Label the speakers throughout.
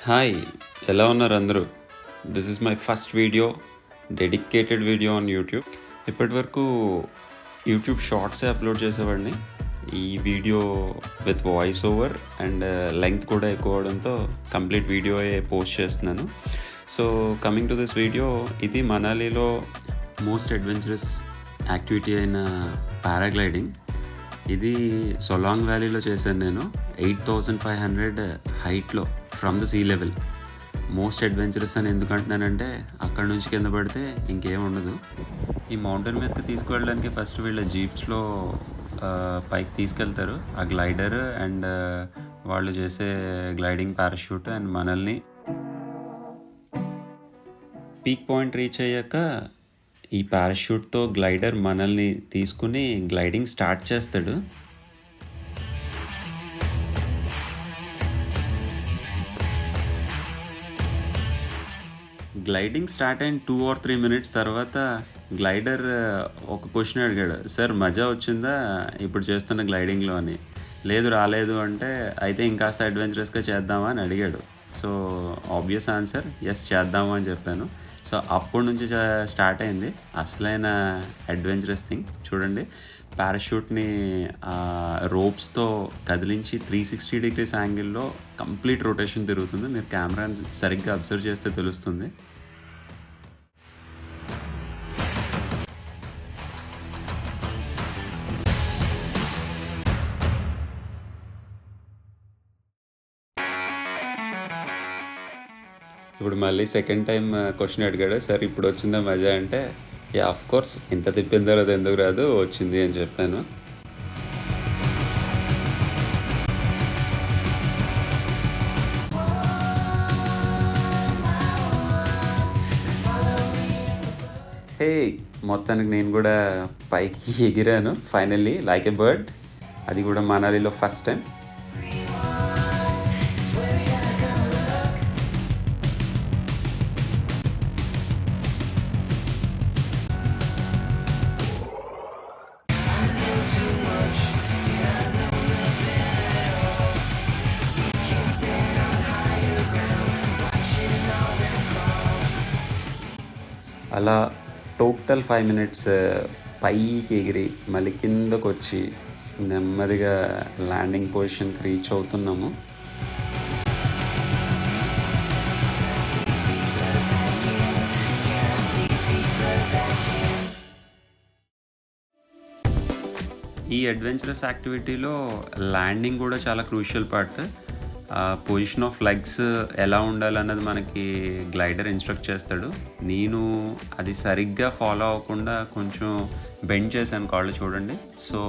Speaker 1: Hi, ఎలా ఉన్నారు అందరూ? This is my first video, dedicated video on YouTube. ఇప్పటి వరకు యూట్యూబ్ షార్ట్సే అప్లోడ్ చేసేవాడిని. ఈ video with voice over and length కూడా ఎక్కువ అవడంతో కంప్లీట్ వీడియోయే పోస్ట్ చేస్తున్నాను. So coming to this video, ఇది మనాలిలో మోస్ట్ అడ్వెంచరస్ యాక్టివిటీ అయిన పారాగ్లైడింగ్. ఇది సొలాంగ్ వ్యాలీలో చేశాను నేను. 8,500 హైట్లో from the sea level. Most adventurous అని ఎందుకు అంటున్నానంటే అక్కడ నుంచి కింద పడితే ఇంకేం ఉండదు. ఈ మౌంటైన్ మీదకి తీసుకువెళ్ళడానికి ఫస్ట్ వీళ్ళ జీప్స్లో పైకి తీసుకెళ్తారు. ఆ గ్లైడర్ అండ్ వాళ్ళు చేసే గ్లైడింగ్ పారాషూట్ అండ్ మనల్ని పీక్ పాయింట్ రీచ్ అయ్యాక ఈ పారాషూట్తో గ్లైడర్ మనల్ని తీసుకుని గ్లైడింగ్ స్టార్ట్ చేస్తాడు. గ్లైడింగ్ స్టార్ట్ అయిన 2 or 3 minutes తర్వాత గ్లైడర్ ఒక క్వశ్చన్ అడిగాడు, సార్ మజా వచ్చిందా ఇప్పుడు చేస్తున్న గ్లైడింగ్లో అని. లేదు రాలేదు అంటే, అయితే ఇంకాస్త అడ్వెంచరస్గా చేద్దామా అని అడిగాడు. సో ఆబ్వియస్ ఆన్సర్ ఎస్ చేద్దాము అని చెప్పాను. సో అప్పటి నుంచి స్టార్ట్ అయింది అసలైన అడ్వెంచరస్ థింగ్. చూడండి, పారాషూట్ని రోప్స్తో కదిలించి 360 degrees యాంగిల్లో కంప్లీట్ రొటేషన్ తిరుగుతుంది. మీరు కెమెరాని సరిగ్గా అబ్జర్వ్ చేస్తే తెలుస్తుంది. ఇప్పుడు మళ్ళీ సెకండ్ టైం క్వశ్చన్ అడిగాడు, సార్ ఇప్పుడు వచ్చిందా మజా అంటే, యా ఆఫ్ కోర్స్, ఇంత తిప్పిన తర్వాత ఎందుకు రాదు, వచ్చింది అని చెప్పాను. హే, మొత్తానికి నేను కూడా పైకి ఎగిరాను ఫైనల్లీ లైక్ ఎ బర్డ్. అది కూడా మనాలిలో ఫస్ట్ టైం. అలా టోటల్ 5 minutes పైకి ఎగిరి మళ్ళీ కిందకు వచ్చి నెమ్మదిగా ల్యాండింగ్ పొజిషన్కి రీచ్ అవుతున్నాము. ఈ అడ్వెంచరస్ యాక్టివిటీలో ల్యాండింగ్ కూడా చాలా crucial part. Position of legs ఎలా ఉండాలన్నది మనకి గ్లైడర్ ఇన్స్ట్రక్ట్ చేస్తాడు. నేను అది సరిగ్గా ఫాలో అవ్వకుండా కొంచెం బెండ్ చేశాను కాళ్ళు, చూడండి. సో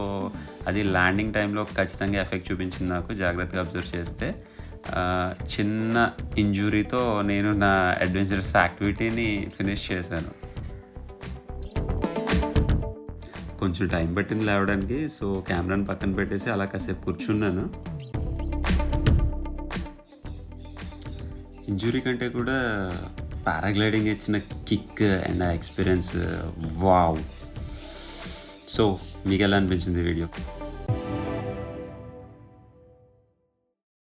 Speaker 1: అది ల్యాండింగ్ టైంలో ఖచ్చితంగా ఎఫెక్ట్ చూపించింది నాకు, జాగ్రత్తగా అబ్జర్వ్ చేస్తే. చిన్న ఇంజురీతో నేను నా అడ్వెంచరస్ యాక్టివిటీని ఫినిష్ చేశాను. కొంచెం టైం పట్టింది లేవడానికి. సో కెమెరాని పక్కన పెట్టేసి అలా కాసేపు కూర్చున్నాను. ఇంజురీ కంటే కూడా పారాగ్లైడింగ్ ఇచ్చిన కిక్ అండ్ ఆ ఎక్స్పీరియన్స్ వావ్. సో మీకు ఎలా అనిపించింది వీడియో?